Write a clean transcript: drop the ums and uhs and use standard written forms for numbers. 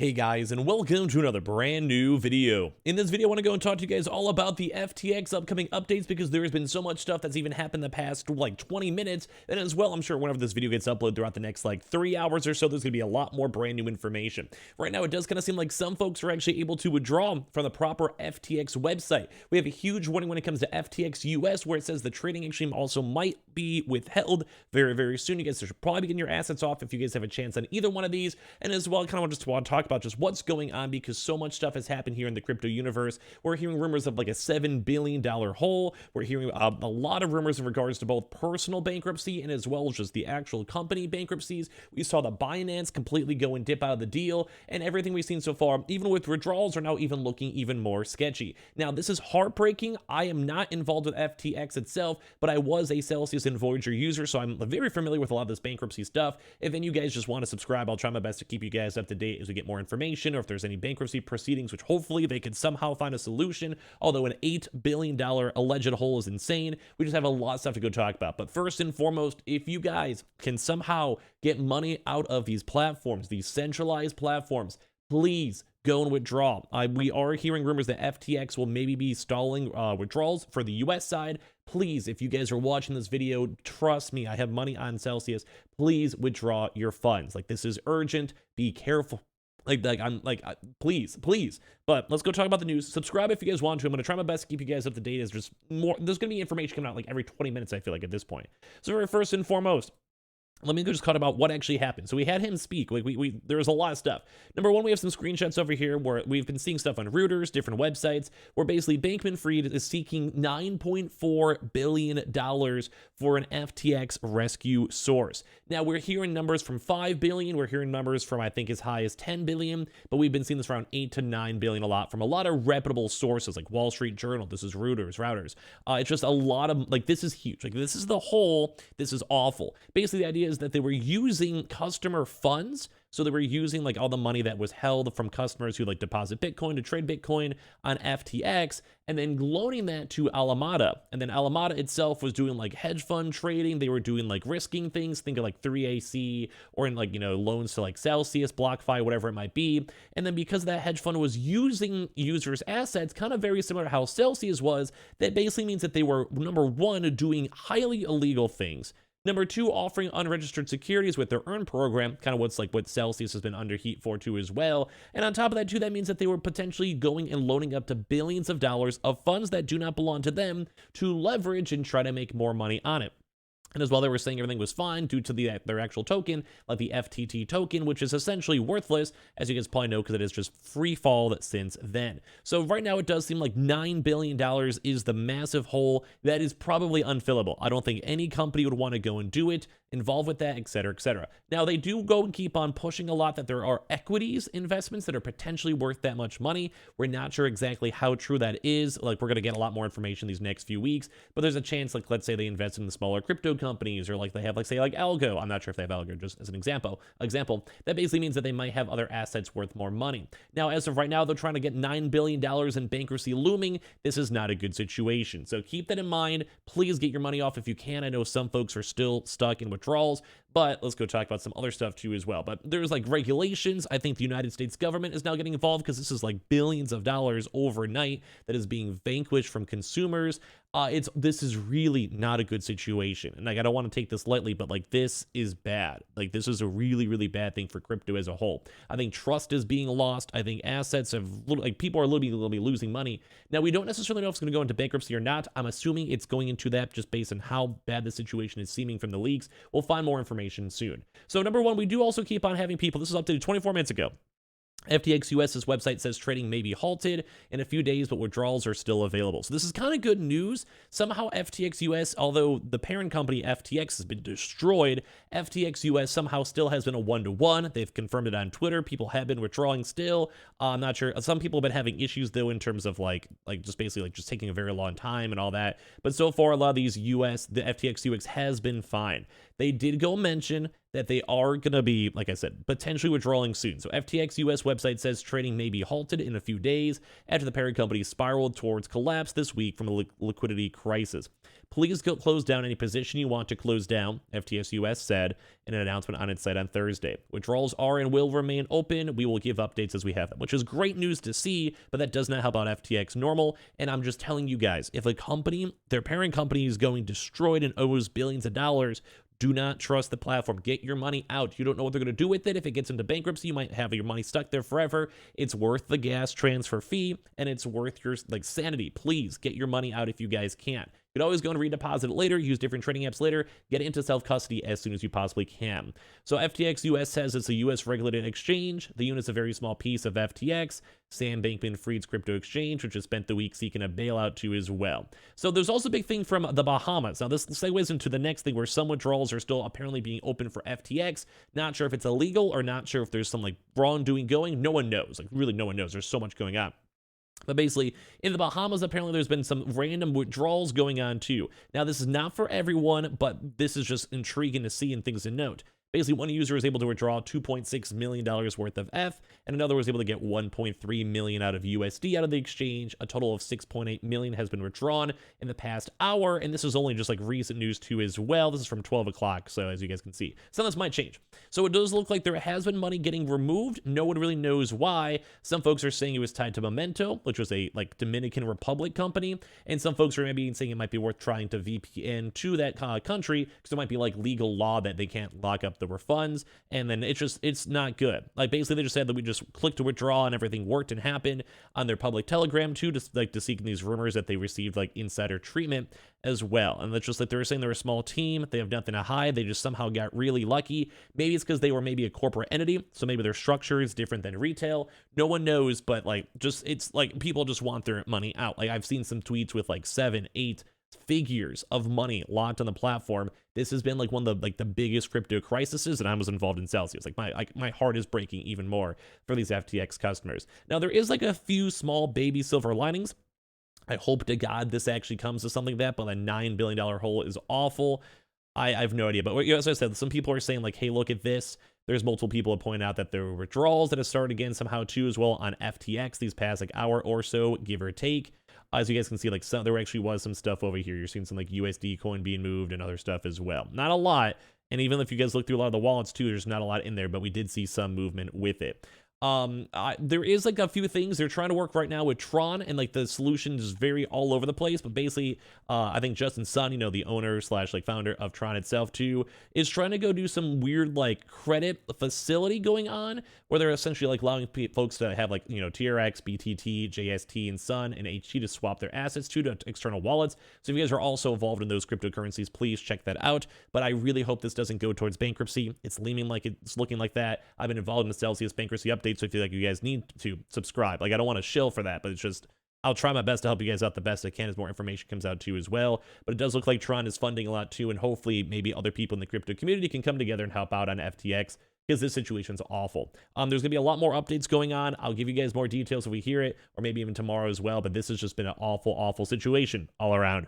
Hey guys, and welcome to another brand new video. In this video, I want to go and talk to you guys all about the FTX upcoming updates because there has been so much stuff that's even happened the past like 20 minutes. And as well, I'm sure whenever this video gets uploaded throughout the next like 3 hours or so, there's going to be a lot more brand new information. Right now, it does kind of seem like some folks are actually able to withdraw from the proper FTX website. We have a huge warning when it comes to FTX US where it says the trading actually also might be withheld very, very soon. You guys should probably be getting your assets off if you guys have a chance on either one of these. And as well, I kind of just want to talk about just what's going on because so much stuff has happened here in the crypto universe. We're hearing rumors of like a $7 billion hole. We're hearing a lot of rumors in regards to both personal bankruptcy and as well as just the actual company bankruptcies. We saw the Binance completely go and dip out of the deal, and everything we've seen so far, even with withdrawals, are now even looking even more sketchy. Now, this is heartbreaking. I am not involved with FTX itself, but I was a Celsius and Voyager user, so I'm very familiar with a lot of this bankruptcy stuff. If any of you guys just want to subscribe, I'll try my best to keep you guys up to date as we get more information, or if there's any bankruptcy proceedings, which hopefully they could somehow find a solution. Although an $8 billion alleged hole is insane, we just have a lot of stuff to go talk about. But first and foremost, if you guys can somehow get money out of these platforms, these centralized platforms, please go and withdraw. We are hearing rumors that FTX will maybe be stalling withdrawals for the US side. Please, if you guys are watching this video, trust me, I have money on Celsius. Please withdraw your funds. Like, this is urgent. Be careful. Please. But let's go talk about the news. Subscribe if you guys want to. I'm going to try my best to keep you guys up to date. As just more, there's going to be information coming out like every 20 minutes, I feel like, at this point. So first and foremost, let me just talk about what actually happened. So we had him speak. Like there was a lot of stuff. Number one, we have some screenshots over here where we've been seeing stuff on Reuters, different websites, where basically Bankman-Fried is seeking $9.4 billion for an FTX rescue source. Now, we're hearing numbers from $5 billion. We're hearing numbers from, I think, as high as $10 billion, but we've been seeing this around $8 to $9 billion a lot from a lot of reputable sources like Wall Street Journal. This is Reuters. It's just a lot of, like, this is huge. Like, this is the whole, this is awful. Basically, the idea is that they were using customer funds. So they were using like all the money that was held from customers who like deposit Bitcoin to trade Bitcoin on FTX and then loaning that to Alameda. And then Alameda itself was doing like hedge fund trading. They were doing like risking things, think of like 3AC or in like, loans to like Celsius, BlockFi, whatever it might be. And then because that hedge fund was using users' assets, kind of very similar to how Celsius was, that basically means that they were, number one, doing highly illegal things. Number two, offering unregistered securities with their earn program, kind of what Celsius has been under heat for too as well. And on top of that too, that means that they were potentially going and loaning up to billions of dollars of funds that do not belong to them to leverage and try to make more money on it. And as well, they were saying everything was fine due to their actual token, like the FTT token, which is essentially worthless, as you guys probably know, because it has just free falled since then. So right now, it does seem like $9 billion is the massive hole that is probably unfillable. I don't think any company would want to go and do it, involved with that, et cetera, et cetera. Now, they do go and keep on pushing a lot that there are equities investments that are potentially worth that much money. We're not sure exactly how true that is. Like, we're going to get a lot more information these next few weeks, but there's a chance, like, let's say they invest in the smaller crypto companies, or like they have, like, say, like Algo. I'm not sure if they have Algo, just as an example. That basically means that they might have other assets worth more money. Now, as of right now, they're trying to get $9 billion in bankruptcy looming. This is not a good situation. So keep that in mind. Please get your money off if you can. I know some folks are still stuck in withdrawals, but let's go talk about some other stuff too as well. But there's like regulations. I think the United States government is now getting involved because this is like billions of dollars overnight that is being vanquished from consumers. This is really not a good situation. And like, I don't want to take this lightly, but like, this is bad. Like, this is a really, really bad thing for crypto as a whole. I think trust is being lost. I think assets have, like, people are literally losing money. Now, we don't necessarily know if it's going to go into bankruptcy or not. I'm assuming it's going into that just based on how bad the situation is seeming from the leaks. We'll find more information soon. So number one, we do also keep on having people, this is updated 24 minutes ago. FTX US's website says trading may be halted in a few days, but withdrawals are still available. So this is kind of good news. Somehow FTX US, although the parent company FTX has been destroyed, FTX US somehow still has been a one-to-one. They've confirmed it on Twitter. People have been withdrawing still. I'm not sure. Some people have been having issues though in terms of like just basically like just taking a very long time and all that. But so far, a lot of these the FTX US has been fine. they did go mention that they are going to be, like I said, potentially withdrawing soon. So FTX US website says trading may be halted in a few days after the parent company spiraled towards collapse this week from a liquidity crisis. Please go close down any position you want to close down, FTX US said in an announcement on its site on Thursday. Withdrawals are and will remain open. We will give updates as we have them, which is great news to see, but that does not help out FTX normal. And I'm just telling you guys, if a company, their parent company is going destroyed and owes billions of dollars, do not trust the platform. Get your money out. You don't know what they're going to do with it. If it ggets into bankruptcy, you might have your money stuck there forever. It's worth the gas transfer fee, and it's worth your sanity. Please get your money out if you guys can. You could always go and redeposit it later, use different trading apps later, get it into self-custody as soon as you possibly can. So FTX US says it's a US regulated exchange. The unit's a very small piece of FTX. Sam Bankman-Fried's crypto exchange, which has spent the week seeking a bailout too as well. So there's also a big thing from the Bahamas. Now this segues into the next thing where some withdrawals are still apparently being open for FTX. Not sure if it's illegal or not sure if there's some wrongdoing going. No one knows. Really no one knows. There's so much going on. But basically, in the Bahamas, apparently there's been some random withdrawals going on too. Now, this is not for everyone, but this is just intriguing to see and things to note. Basically, one user was able to withdraw $2.6 million worth of F, and another was able to get $1.3 million out of USD out of the exchange. A total of $6.8 million has been withdrawn in the past hour, and this is only just recent news too as well. This is from 12 o'clock, so as you guys can see, some of this might change. So it does look like there has been money getting removed. No one really knows why. Some folks are saying it was tied to Momento, which was a Dominican Republic company, and some folks are maybe saying it might be worth trying to VPN to that country because it might be legal law that they can't lock up the refunds, and then it's not good. Basically they just said that we just clicked to withdraw and everything worked and happened on their public Telegram too, just to seek these rumors that they received insider treatment as well. And that's just they were saying they're a small team, they have nothing to hide, they just somehow got really lucky. Maybe it's because they were maybe a corporate entity, so maybe their structure is different than retail. No one knows, but it's people just want their money out. I've seen some tweets with 7, 8 figures of money locked on the platform. This has been one of the biggest crypto crises, and I was involved in Celsius. My heart is breaking even more for these FTX customers. Now there is a few small baby silver linings. I hope to God this actually comes to something like that, but a $9 billion hole is awful. I have no idea, but as I said, some people are saying hey, look at this. There's multiple people that point out that there were withdrawals that have started again somehow too as well on FTX these past hour or so, give or take. As you guys can see, there actually was some stuff over here. You're seeing some USD coin being moved and other stuff as well. Not a lot, and even if you guys look through a lot of the wallets too, there's not a lot in there, but we did see some movement with it. There is a few things they're trying to work right now with Tron, and the solution is very all over the place, but basically I think Justin Sun, the owner slash founder of Tron itself too, is trying to go do some weird credit facility going on where they're essentially allowing folks to have TRX, BTT, JST, and Sun and HT to swap their assets to external wallets. So if you guys are also involved in those cryptocurrencies, please check that out. But I really hope this doesn't go towards bankruptcy. It's looking like that. I've been involved in the Celsius bankruptcy update, so I feel you guys need to subscribe. I don't want to shill for that, but it's just I'll try my best to help you guys out the best I can as more information comes out too as well. But it does look like Tron is funding a lot too, and hopefully maybe other people in the crypto community can come together and help out on FTX, because this situation's awful. There's gonna be a lot more updates going on. I'll give you guys more details if we hear it, or maybe even tomorrow as well. But this has just been an awful situation all around.